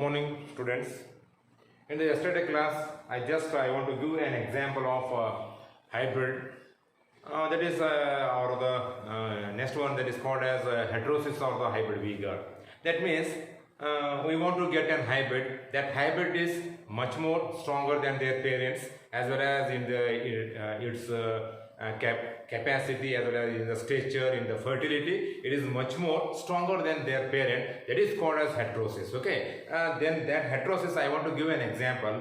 morning, students. In the yesterday class, I want to give an example of hybrid. That is or the next one, that is called as heterosis of the hybrid vigor. That means we want to get an hybrid. That hybrid is much more stronger than their parents, as well as in its capacity, as well as in the stature, in the fertility. It is much more stronger than their parent. That is called as heterosis. Okay. Then that heterosis, I want to give an example.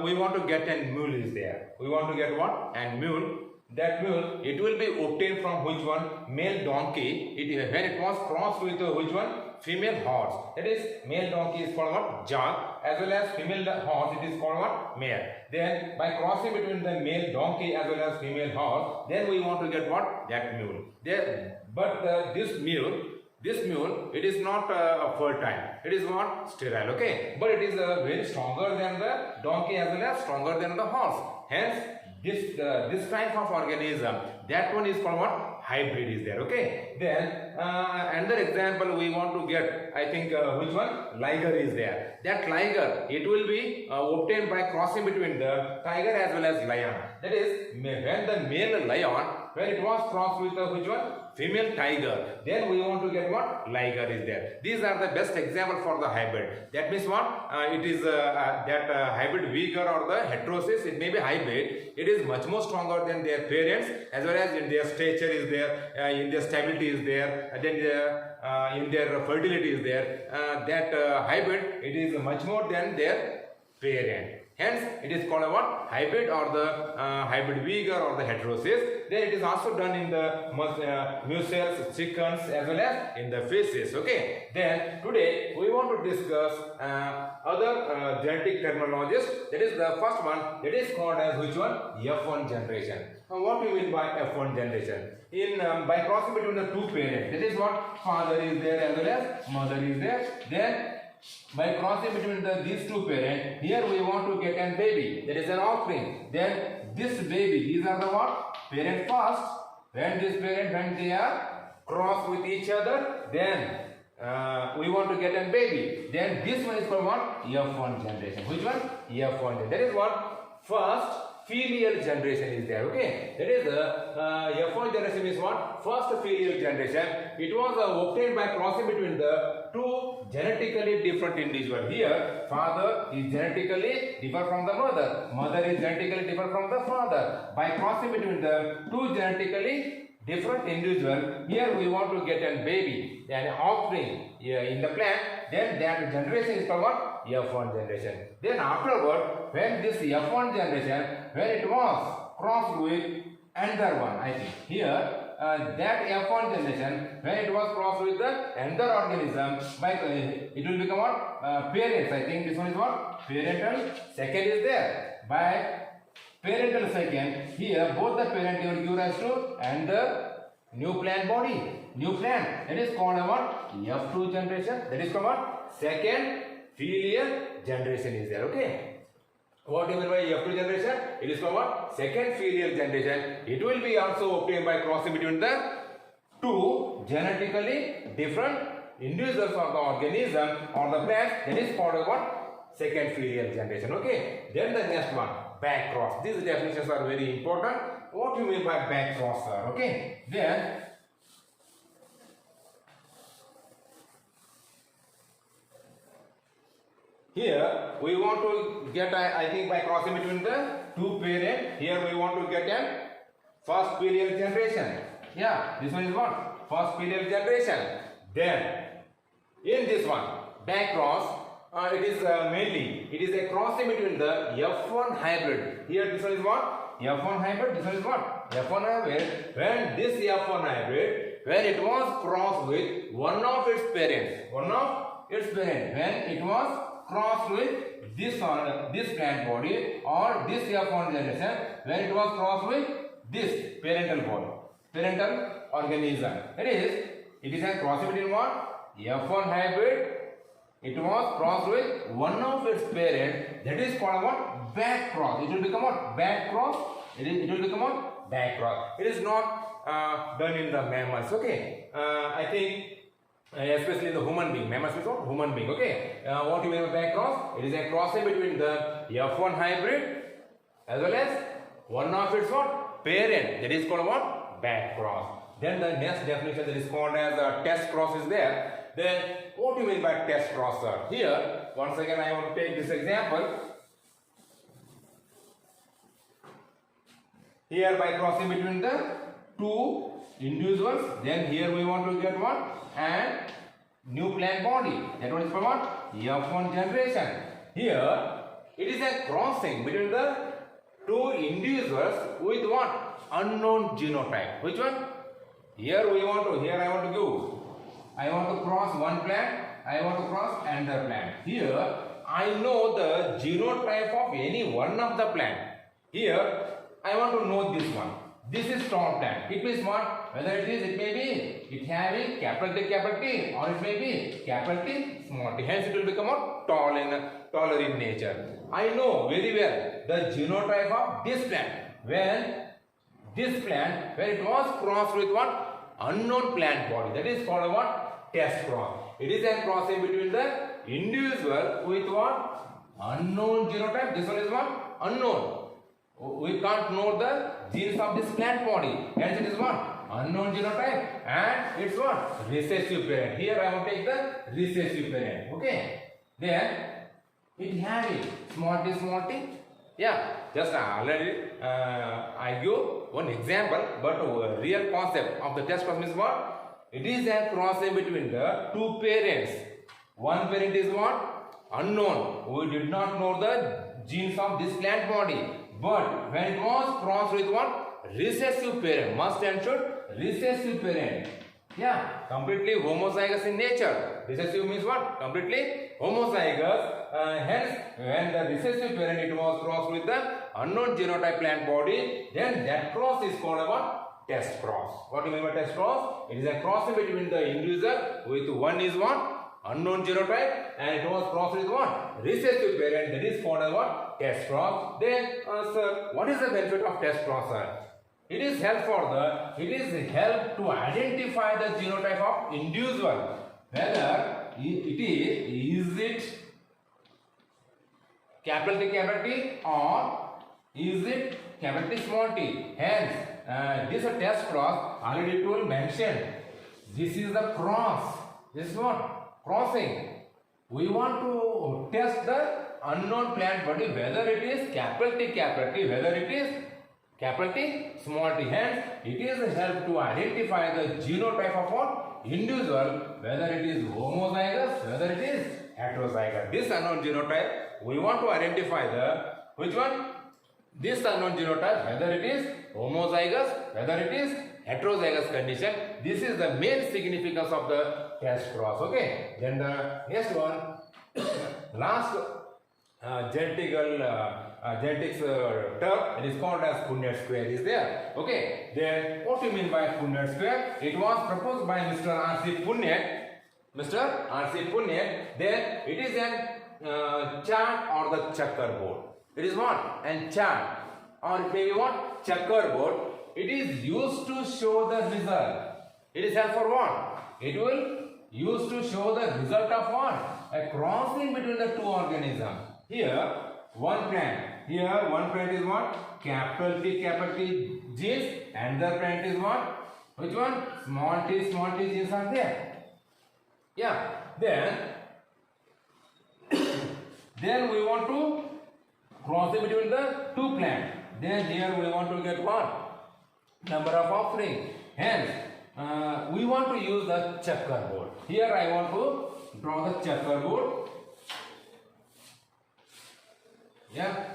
We want to get a mule is there. We want to get what? And mule. That mule, it will be obtained from which one? Male donkey. When it was crossed with which one? Female horse. That is, male donkey is called what? Jag. As well as female horse, it is called what? Mare. Then by crossing between the male donkey as well as female horse, then we want to get what? That mule. This mule, it is not fertile. It is what? Sterile. Okay. But it is very stronger than the donkey as well as stronger than the horse. Hence, this kind of organism, that one is called what? Hybrid is there. Okay. Then another example we want to get, I think which one? Liger is there. That liger, it will be obtained by crossing between the tiger as well as lion. That is, when the male lion, when it was crossed with which one? Female tiger, then we want to get what? Liger is there. These are the best example for the hybrid. That means what? It is that hybrid vigor or the heterosis, it may be hybrid. It is much more stronger than their parents, as well as in their stature is there, in their stability is there, and then in their fertility is there. That hybrid, it is much more than their parent. Hence, it is called a what? Hybrid or the hybrid vigor or the heterosis. Then it is also done in the mussels, chickens, as well as in the fishes. Okay. Then today we want to discuss other genetic terminologies. That is the first one. That is called as which one? F1 generation. What do you mean by F1 generation? In by crossing between the two parents. That is what? Father is there as well as mother is there. Then by crossing between these two parents, here we want to get a baby. That is an offspring. Then this baby, these are the what? Parent first. When they are crossed with each other, then we want to get a baby. Then this one is called what? F1 generation. Which one? F1. That is what? First filial generation is there. Okay. That is F1 generation is what? First filial generation. It was obtained by crossing between the two genetically different individuals. Here, father is genetically different from the mother. Mother is genetically different from the father. By crossing between the two genetically different individuals, here we want to get a baby, an offspring in the plant. Then that generation is called what? F1 generation. Then afterward, when this F1 generation, when it was crossed with another one, I think here that F1 generation, when it was crossed with the another organism, it will become what? Parents. I think this one is what? Parental second is there. By parental second, here both the parent will give rise to and the new plant body. New plant. That is called what? F2 generation. That is called what? Second filial generation is there. Okay. What do you mean by F2 generation? It is called what? Second filial generation. It will be also obtained by crossing between the two genetically different individuals of the organism or the plant. That is called what? Second filial generation. Okay. Then the next one, back cross. These definitions are very important. What do you mean by back cross, sir? Okay. Then here we want to get, I think by crossing between the two parents, here we want to get a first filial generation. Yeah, this one is what? First filial generation. Then in this one, back cross, it is mainly, it is a crossing between the F1 hybrid. Here this one is what? F1 hybrid, this one is what? F1 hybrid. When this F1 hybrid, when it was crossed with one of its parents, when it was crossed with this plant body or this F1 generation, when it was crossed with this parental body, parental organism. That is, it is a crossing between what? F1 hybrid. It was crossed with one of its parents. That is called what? Back cross. It will become what? Back cross. It will become what? Back cross. It is not done in the mammals. Okay. I think especially the human being. Mammals is what? Human being. Okay. What you mean by cross? It is a crossing between the F1 hybrid as well as one of its what? Parent. That is called what? Back cross. Then the next definition that is called as a test cross is there. Then what do you mean by test cross, sir? Here, once again I want to take this example. Here by crossing between the two individuals, then here we want to get what? And new plant body. That one is for what? F1 generation. Here it is a crossing between the two individuals with what? Unknown genotype. Which one? Here I want to cross one plant, I want to cross another plant. Here I know the genotype of any one of the plant. Here I want to know this one. This is tall plant. It means what? Whether it may be it having capital T or it may be capital T, small t. Hence it will become what? Taller in nature. I know very well the genotype of this plant. When it was crossed with what? Unknown plant body. That is called what? Test cross. It is a crossing between the individual with what? Unknown genotype. This one is what? Unknown. We can't know the genes of this plant body. Hence it is what? Unknown genotype. And it's what? Recessive parent. Here I will take the recessive parent. Okay. Then it having small t. Yeah, just already I give one example, but real concept of the test cross is what? It is a crossing between the two parents. One parent is what? Unknown. We did not know the genes of this plant body. But when it was crossed with what? Recessive parent. Must and should recessive parent. Yeah, completely homozygous in nature. Recessive means what? Completely homozygous. Hence, when the recessive parent it was crossed with the unknown genotype plant body, then that cross is called a what? Test cross. What do you mean by test cross? It is a crossing between the individual with one is what? Unknown genotype, and it was crossed with what? Recessive parent. That is called a what? Test cross. Then, sir, what is the benefit of test cross, sir? It is help to identify the genotype of individual. Whether is it capital T or is it capital T small t. Hence, this test cross already it will mention. This is the cross. This is what? Crossing. We want to test the unknown plant body whether it is capital T, whether it is capital T, small t. Hence, it is help to identify the genotype of what? Individual, whether it is homozygous, whether it is heterozygous. This unknown genotype, we want to identify the, which one? This unknown genotype, whether it is homozygous, whether it is heterozygous condition. This is the main significance of the test cross. Okay. Then the next one, last genetics term, it is called as Punnett square is there. Okay. Then what do you mean by Punnett square? It was proposed by Mr. R.C. Punnett. Mr. R.C. Punnett. Then it is an chart or the checkerboard. It is what? And chart or it may be what? Checkerboard. It is used to show the result. It is helpful for what? It will use to show the result of what? A crossing between the two organisms. Here one plant is what? Capital T genes, and the plant is what? Which one? Small t genes are there. Yeah. Then we want to cross it between the two plants. Then here we want to get what? Number of offspring. Hence, we want to use the checkerboard. Here I want to draw the checkerboard. Yeah.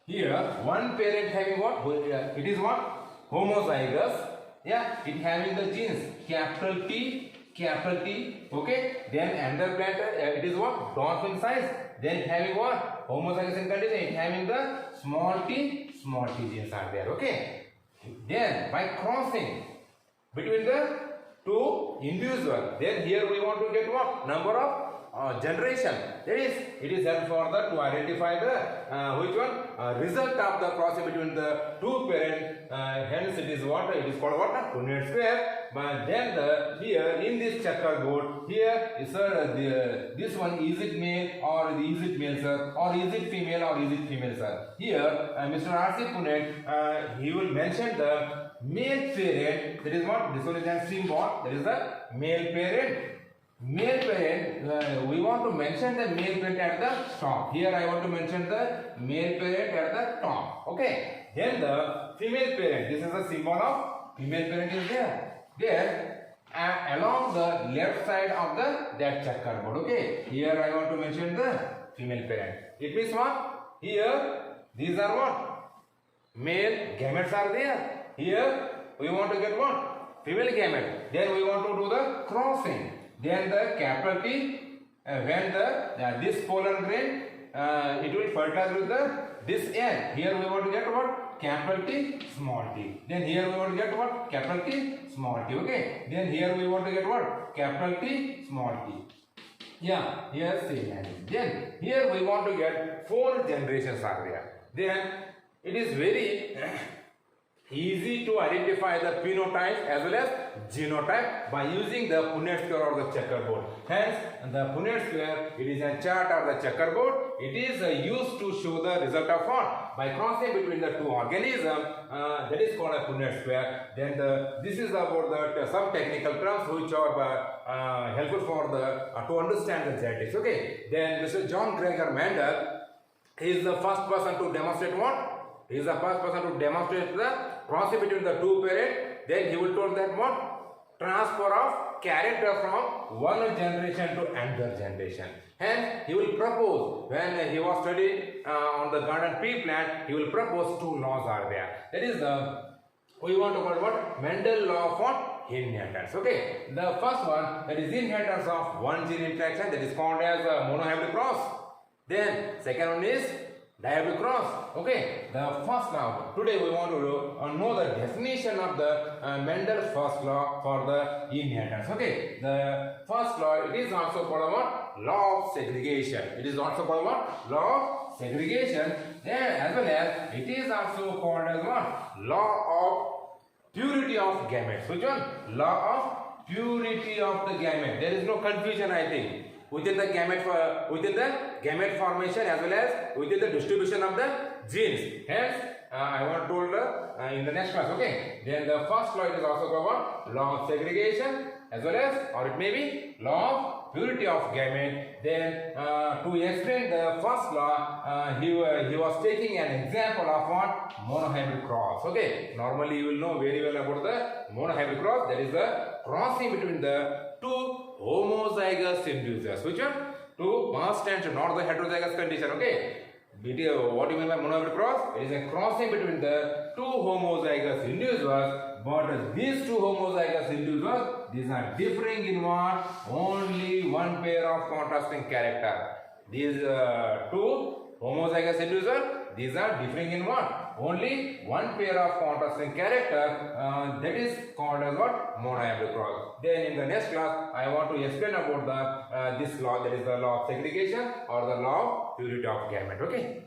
Here, one parent having what? It is what? Homozygous. Yeah, it having the genes capital T. Okay. Then another plant, it is what? Dolphin size. Then it having what? Homozygous in condition. It having the small t genes are there. Okay. Then by crossing between the two individuals, then here we want to get what? Number of generation. That is, it is helpful for the to identify the which one result of the crossing between the two parents. Hence, it is what it is called what Punnett square. But then here in this checkerboard, here is this one, is it male or is it male, sir, or is it female or is it female, sir? Here Mr. R.C. Punnett he will mention the male parent. That is what this one is a symbol. That is the male parent. Male parent, we want to mention the male parent at the top. Here I want to mention the male parent at the top. Okay. Then the female parent. This is the symbol of female parent is there. There along the left side of that checkerboard. Okay. Here I want to mention the female parent. It means what? Here these are what? Male gametes are there. Here we want to get what? Female gamete. Then we want to do the crossing. Then the capital T, when this pollen grain, it will fertilize with this N. Here we want to get what? Capital T, small t. Then here we want to get what? Capital T, small t. Okay. Then here we want to get what? Capital T, small t. Yeah, here same. Then here we want to get 4 generations are there. Then it is very easy to identify the phenotype as well as genotype by using the Punnett square or the checkerboard. Hence, the Punnett square, it is a chart or the checkerboard. It is used to show the result of what? By crossing between the two organisms, that is called a Punnett square. Then this is about some technical terms which are helpful for to understand the genetics. Okay. Then Mr. John Gregor Mendel, he is the first person to demonstrate what? He is the first person to demonstrate the crossing between the two parents. Then he will tell that what? Transfer of character from one generation to another generation. Hence, he will propose, when he was studying on the garden pea plant, he will propose 2 laws are there. That is we want to call what? Mendel law of what? Inheritance. Okay. The first one, that is inheritance of one gene interaction, that is called as monohybrid cross. Then, second one is dihybrid cross. Okay. The first law. Today we want to know the definition of the Mendel's first law for the inheritance. Okay. The first law, it is also called what? Law of segregation. It is also called what? Law of segregation. Then as well as it is also called as what? Law of purity of gametes. Which one? Law of purity of the gamete. There is no confusion, I think, within the gamete formation as well as within the distribution of the genes. Hence, I want to told in the next class. Okay. Then the first law, it is also called what? Law of segregation as well as, or it may be law of purity of gamete. Then to explain the first law, he was taking an example of what? Monohybrid cross. Okay. Normally you will know very well about the monohybrid cross. That is the crossing between the two homozygous individuals. Which one? Two constant, not the heterozygous condition. Okay. What do you mean by monohybrid cross? It is a crossing between the two homozygous individuals. But these two homozygous individuals, these are differing in what? Only one pair of contrasting character. These two homozygous individuals, these are differing in what? Only one pair of contrasting character. That is called as what? Monohybrid cross. Then in the next class, I want to explain about this law, that is the law of segregation or the law of purity of gamete. Okay.